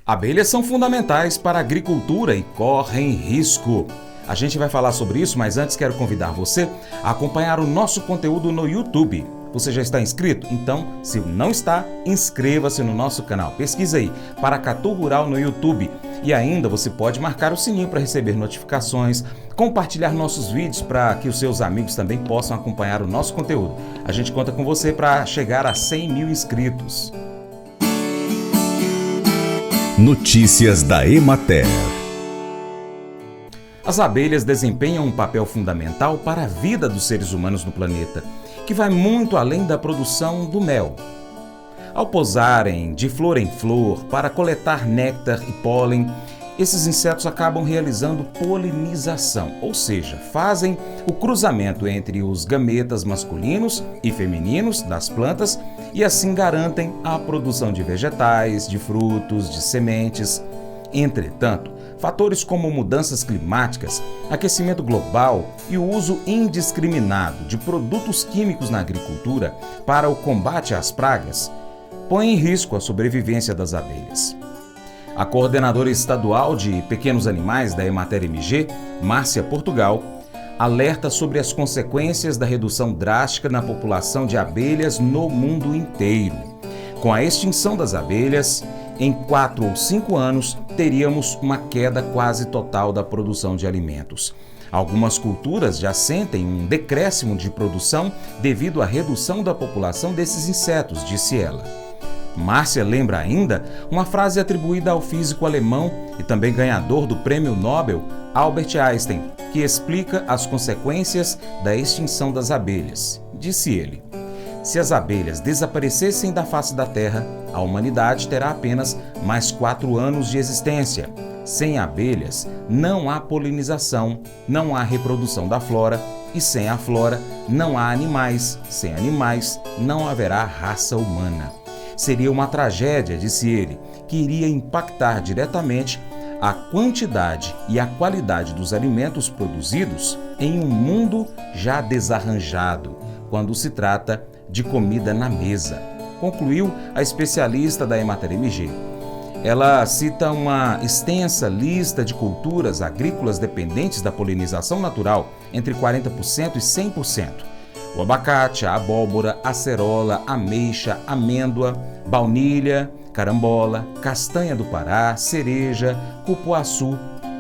Abelhas são fundamentais para a agricultura e correm risco. A gente vai falar sobre isso, mas antes quero convidar você a acompanhar o nosso conteúdo no YouTube. Você já está inscrito? Então, se não está, inscreva-se no nosso canal. Pesquisa aí, Paracatu Rural no YouTube. E ainda você pode marcar o sininho para receber notificações, compartilhar nossos vídeos para que os seus amigos também possam acompanhar o nosso conteúdo. A gente conta com você para chegar a 100 mil inscritos. Notícias da Emater. As abelhas desempenham um papel fundamental para a vida dos seres humanos no planeta, que vai muito além da produção do mel. Ao pousarem de flor em flor para coletar néctar e pólen, esses insetos acabam realizando polinização, ou seja, fazem o cruzamento entre os gametas masculinos e femininos das plantas e assim garantem a produção de vegetais, de frutos, de sementes. Entretanto, fatores como mudanças climáticas, aquecimento global e o uso indiscriminado de produtos químicos na agricultura para o combate às pragas põem em risco a sobrevivência das abelhas. A coordenadora estadual de pequenos animais da Emater MG, Márcia Portugal, alerta sobre as consequências da redução drástica na população de abelhas no mundo inteiro. Com a extinção das abelhas, em 4 ou 5 anos, teríamos uma queda quase total da produção de alimentos. Algumas culturas já sentem um decréscimo de produção devido à redução da população desses insetos, disse ela. Márcia lembra ainda uma frase atribuída ao físico alemão e também ganhador do Prêmio Nobel, Albert Einstein, que explica as consequências da extinção das abelhas. Disse ele: se as abelhas desaparecessem da face da Terra, a humanidade terá apenas mais 4 anos de existência. Sem abelhas, não há polinização, não há reprodução da flora, e sem a flora, não há animais. Sem animais, não haverá raça humana. Seria uma tragédia, disse ele, que iria impactar diretamente a quantidade e a qualidade dos alimentos produzidos em um mundo já desarranjado, quando se trata de comida na mesa, concluiu a especialista da Emater MG. Ela cita uma extensa lista de culturas agrícolas dependentes da polinização natural, entre 40% e 100%. O abacate, a abóbora, a acerola, ameixa, amêndoa, baunilha, carambola, castanha do Pará, cereja, cupuaçu,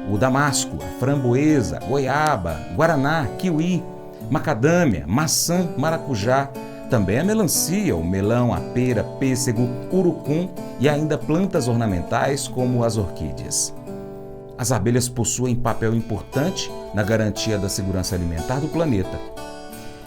o damasco, a framboesa, goiaba, guaraná, kiwi, macadâmia, maçã, maracujá, também a melancia, o melão, a pera, pêssego, urucum e ainda plantas ornamentais como as orquídeas. As abelhas possuem papel importante na garantia da segurança alimentar do planeta.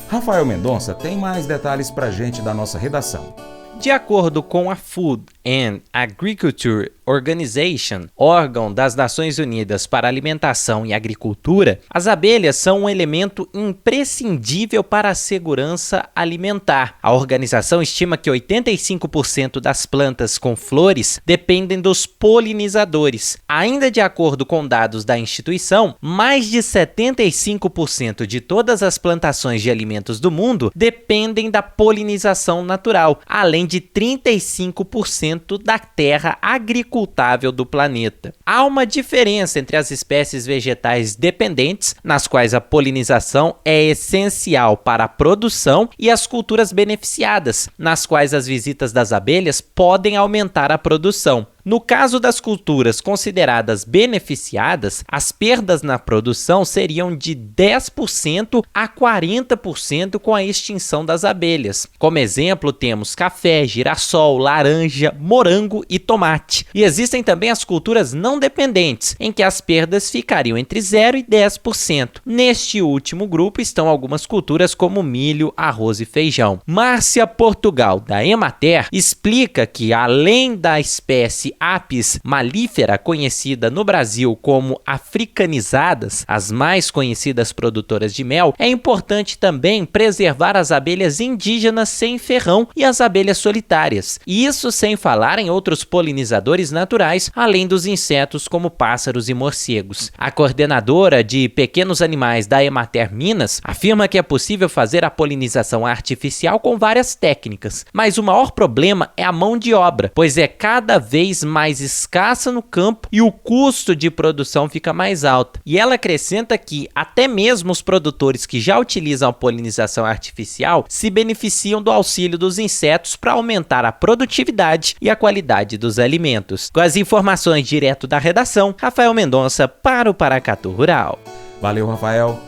Rafael Mendonça tem mais detalhes para a gente da nossa redação. De acordo com a Food and Agriculture Organization, órgão das Nações Unidas para Alimentação e Agricultura, as abelhas são um elemento imprescindível para a segurança alimentar. A organização estima que 85% das plantas com flores dependem dos polinizadores. Ainda de acordo com dados da instituição, mais de 75% de todas as plantações de alimentos do mundo dependem da polinização natural, além de 35% da terra agricultável do planeta. Há uma diferença entre as espécies vegetais dependentes, nas quais a polinização é essencial para a produção, e as culturas beneficiadas, nas quais as visitas das abelhas podem aumentar a produção. No caso das culturas consideradas beneficiadas, as perdas na produção seriam de 10% a 40% com a extinção das abelhas. Como exemplo, temos café, girassol, laranja, morango e tomate. E existem também as culturas não dependentes, em que as perdas ficariam entre 0% e 10%. Neste último grupo estão algumas culturas como milho, arroz e feijão. Márcia Portugal, da Emater, explica que, além da espécie Apis mellifera, conhecida no Brasil como africanizadas, as mais conhecidas produtoras de mel, é importante também preservar as abelhas indígenas sem ferrão e as abelhas solitárias. Isso sem falar em outros polinizadores naturais, além dos insetos como pássaros e morcegos. A coordenadora de pequenos animais da Emater Minas afirma que é possível fazer a polinização artificial com várias técnicas, mas o maior problema é a mão de obra, pois é cada vez mais escassa no campo e o custo de produção fica mais alto. E ela acrescenta que até mesmo os produtores que já utilizam a polinização artificial se beneficiam do auxílio dos insetos para aumentar a produtividade e a qualidade dos alimentos. Com as informações direto da redação, Rafael Mendonça para o Paracatu Rural. Valeu, Rafael.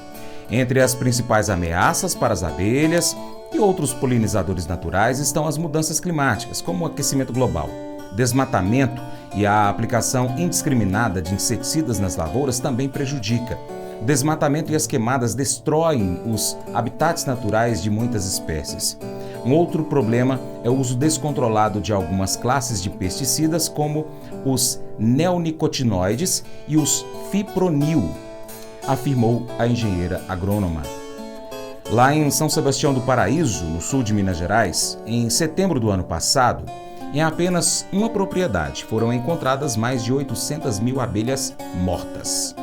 Entre as principais ameaças para as abelhas e outros polinizadores naturais estão as mudanças climáticas, como o aquecimento global. Desmatamento e a aplicação indiscriminada de inseticidas nas lavouras também prejudica. O desmatamento e as queimadas destroem os habitats naturais de muitas espécies. Um outro problema é o uso descontrolado de algumas classes de pesticidas, como os neonicotinoides e os fipronil, afirmou a engenheira agrônoma. Lá em São Sebastião do Paraíso, no sul de Minas Gerais, em setembro do ano passado, em apenas uma propriedade foram encontradas mais de 800 mil abelhas mortas.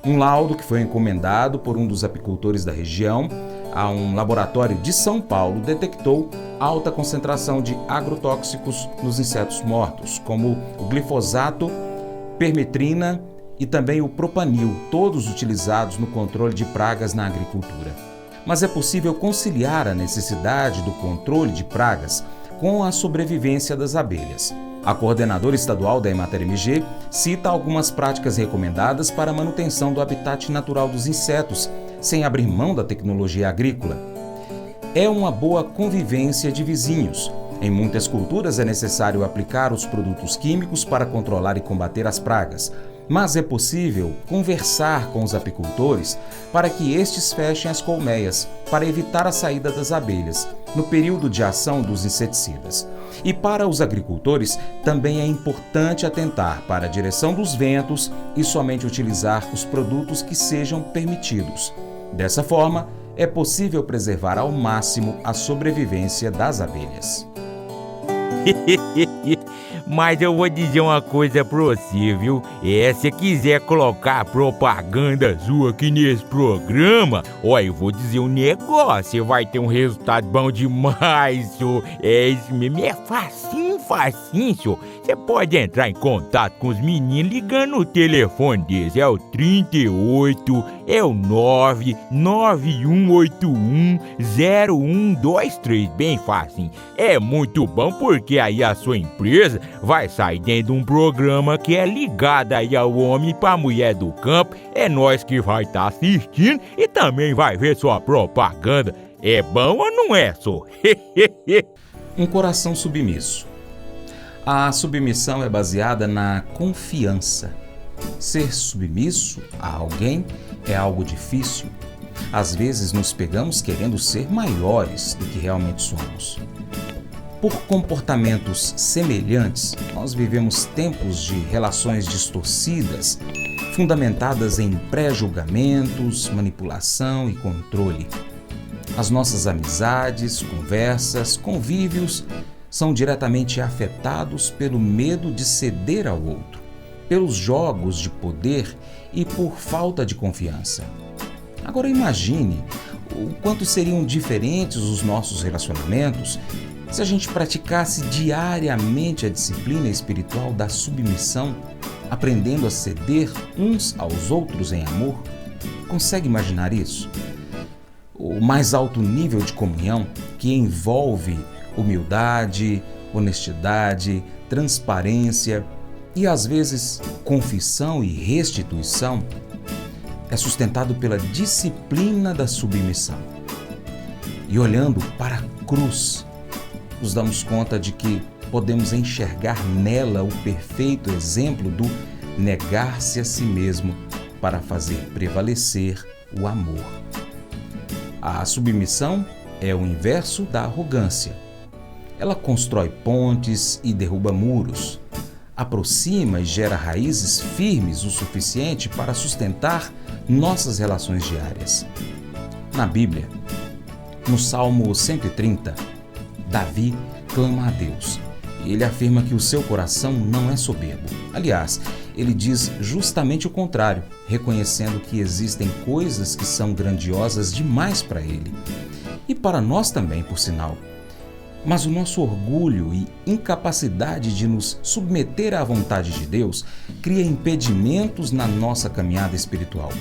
Um laudo que foi encomendado por um dos apicultores da região a um laboratório de São Paulo detectou alta concentração de agrotóxicos nos insetos mortos, como o glifosato, permetrina e também o propanil, todos utilizados no controle de pragas na agricultura. Mas é possível conciliar a necessidade do controle de pragas com a sobrevivência das abelhas. A coordenadora estadual da Emater-MG cita algumas práticas recomendadas para a manutenção do habitat natural dos insetos, sem abrir mão da tecnologia agrícola. É uma boa convivência de vizinhos. Em muitas culturas é necessário aplicar os produtos químicos para controlar e combater as pragas, mas é possível conversar com os apicultores para que estes fechem as colmeias, para evitar a saída das abelhas no período de ação dos inseticidas. E para os agricultores também é importante atentar para a direção dos ventos e somente utilizar os produtos que sejam permitidos. Dessa forma, é possível preservar ao máximo a sobrevivência das abelhas. Mas eu vou dizer uma coisa pra você, viu? Se quiser colocar propaganda sua aqui nesse programa, ó, eu vou dizer um negócio, você vai ter um resultado bom demais, senhor. Isso mesmo, é facinho, senhor. Você pode entrar em contato com os meninos ligando o telefone deles, é o 38, é o 991810123, bem facinho. É muito bom porque aí a sua empresa vai sair dentro de um programa que é ligado aí ao homem pra mulher do campo. É nós que vai estar assistindo e também vai ver sua propaganda. É bom ou não é, só? Um coração submisso. A submissão é baseada na confiança. Ser submisso a alguém é algo difícil. Às vezes nos pegamos querendo ser maiores do que realmente somos. Por comportamentos semelhantes, nós vivemos tempos de relações distorcidas, fundamentadas em pré-julgamentos, manipulação e controle. As nossas amizades, conversas, convívios são diretamente afetados pelo medo de ceder ao outro, pelos jogos de poder e por falta de confiança. Agora imagine o quanto seriam diferentes os nossos relacionamentos se a gente praticasse diariamente a disciplina espiritual da submissão, aprendendo a ceder uns aos outros em amor. Consegue imaginar isso? O mais alto nível de comunhão que envolve humildade, honestidade, transparência e, às vezes, confissão e restituição, é sustentado pela disciplina da submissão. E olhando para a cruz, nos damos conta de que podemos enxergar nela o perfeito exemplo do negar-se a si mesmo para fazer prevalecer o amor. A submissão é o inverso da arrogância. Ela constrói pontes e derruba muros, aproxima e gera raízes firmes o suficiente para sustentar nossas relações diárias. Na Bíblia, no Salmo 130, Davi clama a Deus e ele afirma que o seu coração não é soberbo. Aliás, ele diz justamente o contrário, reconhecendo que existem coisas que são grandiosas demais para ele. E para nós também, por sinal. Mas o nosso orgulho e incapacidade de nos submeter à vontade de Deus cria impedimentos na nossa caminhada espiritual.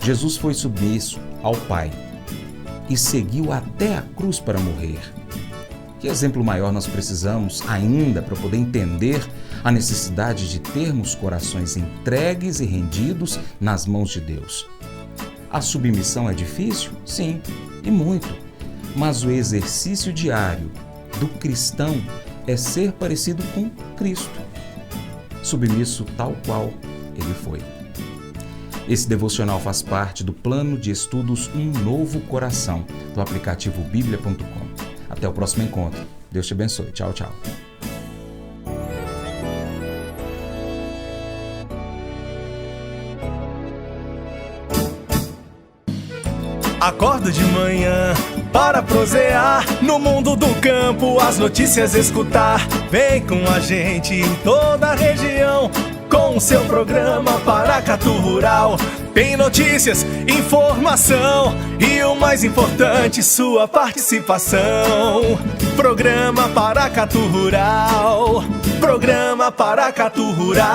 Jesus foi submisso ao Pai e seguiu até a cruz para morrer. Que exemplo maior nós precisamos ainda para poder entender a necessidade de termos corações entregues e rendidos nas mãos de Deus? A submissão é difícil? Sim, e muito. Mas o exercício diário do cristão é ser parecido com Cristo, submisso tal qual ele foi. Esse devocional faz parte do plano de estudos Um Novo Coração, do aplicativo bíblia.com. Até o próximo encontro. Deus te abençoe. Tchau, tchau. Acordo de manhã para prosear no mundo do campo, as notícias escutar. Vem com a gente em toda a região com o seu programa Paracatu Rural. Tem notícias, informação e o mais importante, sua participação. Programa Paracatu Rural. Programa Paracatu Rural.